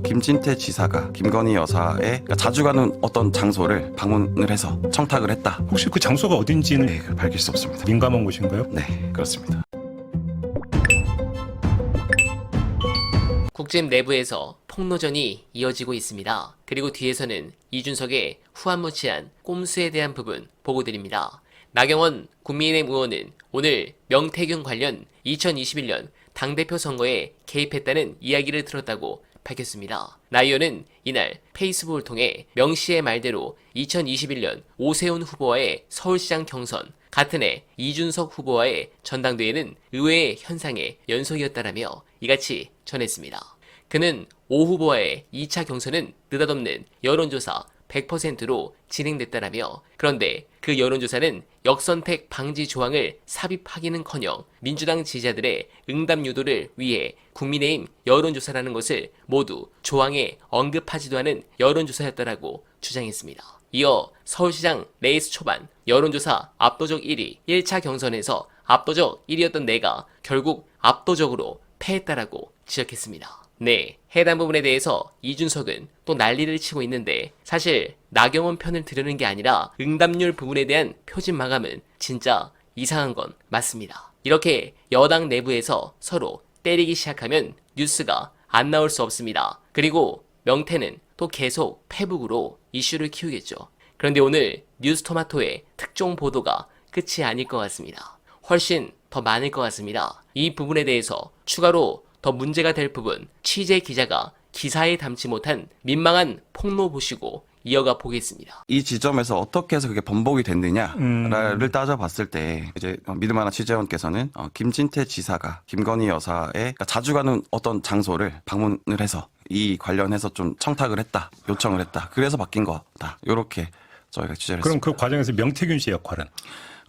김진태 지사가 김건희 여사의 그러니까 자주 가는 어떤 장소를 방문을 해서 청탁을 했다. 혹시 그 장소가 어딘지는 네, 밝힐 수 없습니다. 민감한 곳인가요? 네, 그렇습니다. 국집 내부에서 폭로전이 이어지고 있습니다. 그리고 뒤에서는 이준석의 후안무치한 꼼수에 대한 부분 보고드립니다. 나경원 국민의힘 의원은 오늘 명태균 관련 2021년 당대표 선거에 개입했다는 이야기를 들었다고 밝혔습니다. 나 의원은 이날 페이스북을 통해 명 씨의 말대로 2021년 오세훈 후보와의 서울시장 경선, 같은 해 이준석 후보와의 전당대회는 의외의 현상의 연속이었다라며 이같이 전했습니다. 그는 오 후보와의 2차 경선은 느닷없는 여론조사 100%로 진행됐다라며, 그런데 그 여론조사는 역선택 방지 조항을 삽입하기는커녕 민주당 지지자들의 응답 유도를 위해 국민의힘 여론조사라는 것을 모두 조항에 언급하지도 않은 여론조사였다라고 주장했습니다. 이어 서울시장 레이스 초반 여론조사 압도적 1위, 1차 경선에서 압도적 1위였던 내가 결국 압도적으로 패했다라고 지적했습니다. 네, 해당 부분에 대해서 이준석은 또 난리를 치고 있는데, 사실 나경원 편을 들으는 게 아니라 응답률 부분에 대한 표진 마감은 진짜 이상한 건 맞습니다. 이렇게 여당 내부에서 서로 때리기 시작하면 뉴스가 안 나올 수 없습니다. 그리고 명태는 또 계속 페북으로 이슈를 키우겠죠. 그런데 오늘 뉴스토마토의 특종 보도가 끝이 아닐 것 같습니다. 훨씬 더 많을 것 같습니다. 이 부분에 대해서 추가로 더 문제가 될 부분, 취재 기자가 기사에 담지 못한 민망한 폭로 보시고 이어가 보겠습니다. 이 지점에서 어떻게 해서 그게 번복이 됐느냐를 따져봤을 때 이제 믿을만한 취재원께서는 김진태 지사가 김건희 여사의 그러니까 자주 가는 어떤 장소를 방문을 해서 이 관련해서 좀 청탁을 했다, 요청을 했다. 그래서 바뀐 거다. 이렇게 저희가 취재를 그럼 했습니다. 그 과정에서 명태균 씨 역할은?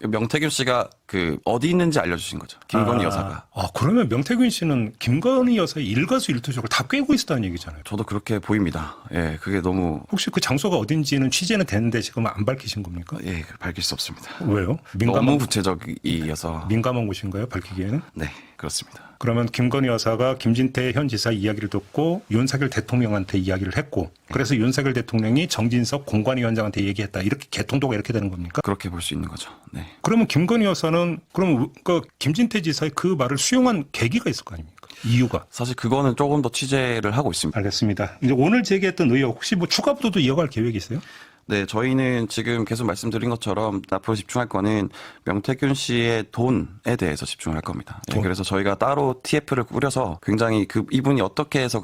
명태균 씨가 그 어디 있는지 알려주신 거죠. 김건희 여사가. 그러면 명태균 씨는 김건희 여사의 일가수 일투족을 다 꿰고 있었다는 얘기잖아요. 저도 그렇게 보입니다. 예, 그게 너무 혹시 그 장소가 어딘지는 취재는 됐는데 지금 안 밝히신 겁니까? 예, 밝힐 수 없습니다. 왜요? 너무 구체적이어서. 민감한 곳인가요? 밝히기에는? 네, 그렇습니다. 그러면 김건희 여사가 김진태 현 지사 이야기를 듣고 윤석열 대통령한테 이야기를 했고, 그래서 윤석열 대통령이 정진석 공관위원장한테 얘기했다. 이렇게 개통도가 이렇게 되는 겁니까? 그렇게 볼 수 있는 거죠. 네. 그러면 김건희 여사는 그러면 그 김진태 지사의 그 말을 수용한 계기가 있을 거 아닙니까? 이유가. 사실 그거는 조금 더 취재를 하고 있습니다. 알겠습니다. 이제 오늘 제기했던 의혹 혹시 뭐 추가 보도도 이어갈 계획이 있어요? 네, 저희는 지금 계속 말씀드린 것처럼 앞으로 집중할 거는 명태균 씨의 돈에 대해서 집중을 할 겁니다. 네, 그래서 저희가 따로 TF를 꾸려서 굉장히 이분이 어떻게 해서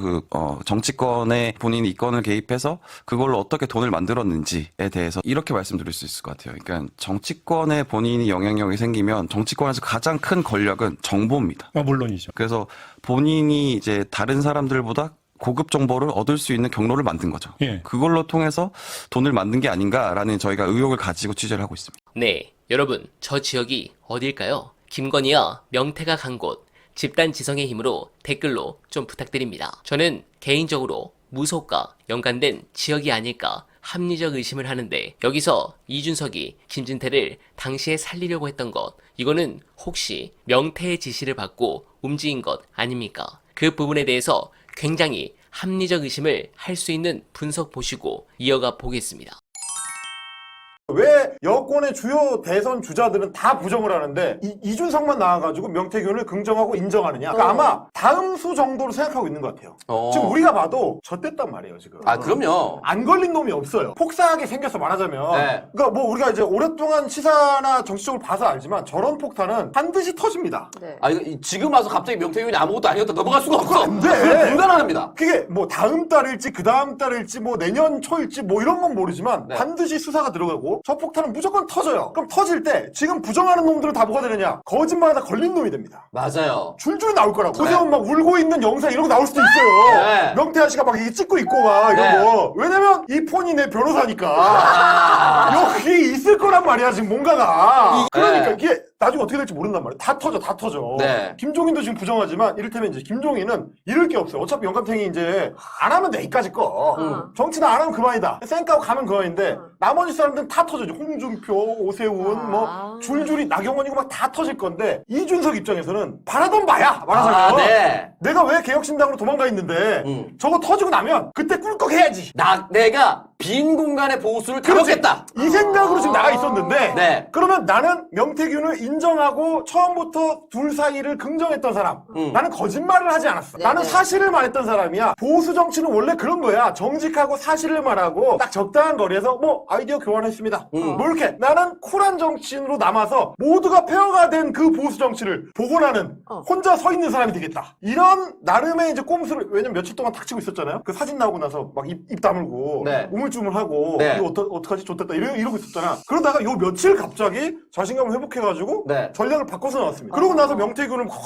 정치권에 본인이 이권을 개입해서 그걸로 어떻게 돈을 만들었는지에 대해서 이렇게 말씀드릴 수 있을 것 같아요. 그러니까 정치권에 본인이 영향력이 생기면 정치권에서 가장 큰 권력은 정보입니다. 물론이죠. 그래서 본인이 이제 다른 사람들보다 고급 정보를 얻을 수 있는 경로를 만든 거죠. 예. 그걸로 통해서 돈을 만든 게 아닌가라는 저희가 의혹을 가지고 취재를 하고 있습니다. 네, 여러분, 저 지역이 어딜까요? 김건희와 명태가 간 곳, 집단 지성의 힘으로 댓글로 좀 부탁드립니다. 저는 개인적으로 무속과 연관된 지역이 아닐까 합리적 의심을 하는데, 여기서 이준석이 김진태를 당시에 살리려고 했던 것, 이거는 혹시 명태의 지시를 받고 움직인 것 아닙니까? 그 부분에 대해서 굉장히 합리적 의심을 할 수 있는 분석 보시고 이어가 보겠습니다. 왜 여권의 주요 대선 주자들은 다 부정을 하는데 이준석만 나와가지고 명태균을 긍정하고 인정하느냐? 그러니까 아마 다음 수 정도로 생각하고 있는 것 같아요. 지금 우리가 봐도 졌댔단 말이에요, 지금. 그럼요. 안 걸린 놈이 없어요. 폭삭하게 생겨서 말하자면. 네. 그러니까 뭐 우리가 이제 오랫동안 시사나 정치적으로 봐서 알지만 저런 폭탄은 반드시 터집니다. 네. 이거 지금 와서 갑자기 명태균이 아무것도 아니었다 넘어갈 수가 없어. 안 돼. 불가능합니다. 그게 뭐 다음 달일지 그 다음 달일지 뭐 내년 초일지 뭐 이런 건 모르지만 네. 반드시 수사가 들어가고 저 폭탄은 무조건 터져요. 그럼 터질 때 지금 부정하는 놈들은 다 뭐가 되느냐? 거짓말하다 걸린 놈이 됩니다. 맞아요. 줄줄이 나올 거라고. 네. 오세훈 막 울고 있는 영상 이런 거 나올 수도 있어요. 네. 명태아 씨가 막 이게 찍고 있고 막 이런 네. 거. 왜냐면 이 폰이 내 변호사니까. 여기 있을 거란 말이야 지금 뭔가가. 그러니까 네. 이게 나중에 어떻게 될지 모른단 말이에요. 다 터져. 네. 김종인도 지금 부정하지만 이를테면 이제 김종인은 잃을 게 없어요. 어차피 영감탱이 이제 안 하면 내일까지 거. 정치는 안 하면 그만이다. 쌩까고 가면 그만인데 나머지 사람들은 다 터져죠. 홍준표, 오세훈, 뭐 줄줄이 나경원이고 막 다 터질 건데 이준석 입장에서는 바라던 바야 말하자면 네. 내가 왜 개혁신당으로 도망가 있는데 저거 터지고 나면 그때 꿀꺽 해야지. 내가 빈 공간의 보수를 다 그렇지. 먹겠다. 이 생각으로 지금 나가 있었는데 네. 그러면 나는 명태균을 인정하고 처음부터 둘 사이를 긍정했던 사람. 나는 거짓말을 하지 않았어. 나는 사실을 말했던 사람이야. 보수 정치는 원래 그런 거야. 정직하고 사실을 말하고 딱 적당한 거리에서 뭐 아이디어 교환했습니다. 뭐 이렇게 나는 쿨한 정치인으로 남아서 모두가 폐허가 된 그 보수 정치를 복원하는 혼자 서 있는 사람이 되겠다. 이런 나름의 이제 꼼수를 왜냐면 며칠 동안 닥치고 있었잖아요. 그 사진 나오고 나서 막 입 다물고 네. 우물쭈물하고 네. 이거 어떡하지 좋댔다 이러고 있었잖아. 그러다가 요 며칠 갑자기 자신감을 회복해가지고 네. 전략을 바꿔서 나왔습니다. 그러고 나서 명태균은 막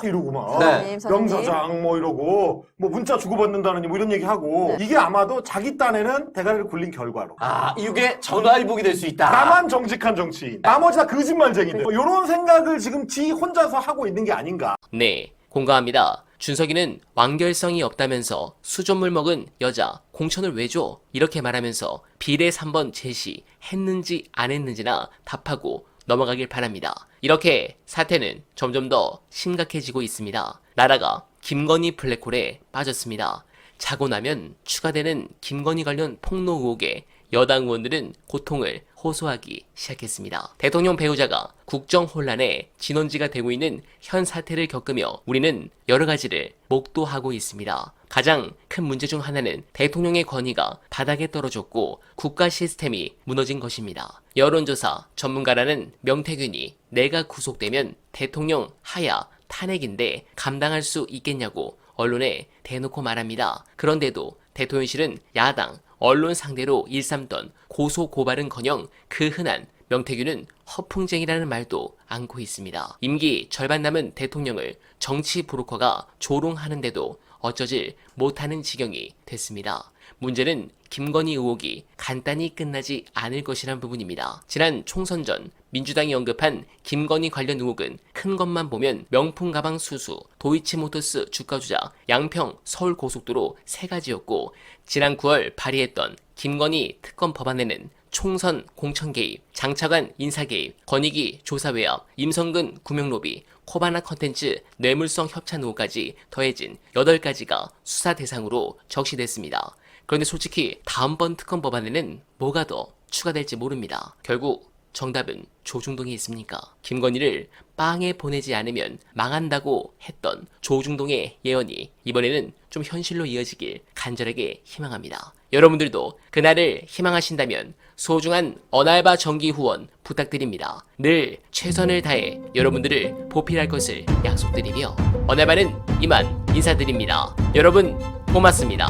이러고 막 네. 명사장 뭐 이러고 뭐 문자 주고받는다느니 뭐 이런 얘기하고 이게 아마도 자기 딴에는 대가리를 굴린 결과로 이게 전화위복이 될 수 있다. 나만 정직한 정치인 나머지 다 거짓말쟁이들 뭐 이런 생각을 지금 지 혼자서 하고 있는 게 아닌가. 네, 공감합니다. 준석이는 완결성이 없다면서 수돗물 먹은 여자 공천을 왜 줘? 이렇게 말하면서 비례 3번 제시했는지 안 했는지나 답하고 넘어가길 바랍니다. 이렇게 사태는 점점 더 심각해지고 있습니다. 나라가 김건희 블랙홀에 빠졌습니다. 자고 나면 추가되는 김건희 관련 폭로 의혹에 여당 의원들은 고통을 호소하기 시작했습니다. 대통령 배우자가 국정 혼란의 진원지가 되고 있는 현 사태를 겪으며 우리는 여러 가지를 목도하고 있습니다. 가장 큰 문제 중 하나는 대통령의 권위가 바닥에 떨어졌고 국가 시스템이 무너진 것입니다. 여론조사 전문가라는 명태균이 내가 구속되면 대통령 하야 탄핵인데 감당할 수 있겠냐고 언론에 대놓고 말합니다. 그런데도 대통령실은 야당, 언론 상대로 일삼던 고소 고발은커녕 그 흔한 명태균은 허풍쟁이라는 말도 않고 있습니다. 임기 절반 남은 대통령을 정치 브로커가 조롱하는데도 어쩌질 못하는 지경이 됐습니다. 문제는 김건희 의혹이 간단히 끝나지 않을 것이란 부분입니다. 지난 총선 전 민주당이 언급한 김건희 관련 의혹은 큰 것만 보면 명품 가방 수수, 도이치모터스 주가 조작, 양평 서울고속도로 3가지였고 지난 9월 발의했던 김건희 특검 법안에는 총선 공천 개입, 장차관 인사 개입, 권익위 조사 외압, 임성근 구명로비, 코바나 컨텐츠 뇌물성 협찬 의혹까지 더해진 8가지가 수사 대상으로 적시됐습니다. 그런데 솔직히 다음번 특검 법안에는 뭐가 더 추가될지 모릅니다. 결국 정답은 조중동이 있습니까? 김건희를 빵에 보내지 않으면 망한다고 했던 조중동의 예언이 이번에는 좀 현실로 이어지길 간절하게 희망합니다. 여러분들도 그날을 희망하신다면 소중한 언알바 정기 후원 부탁드립니다. 늘 최선을 다해 여러분들을 보필할 것을 약속드리며 언알바는 이만 인사드립니다. 여러분 고맙습니다.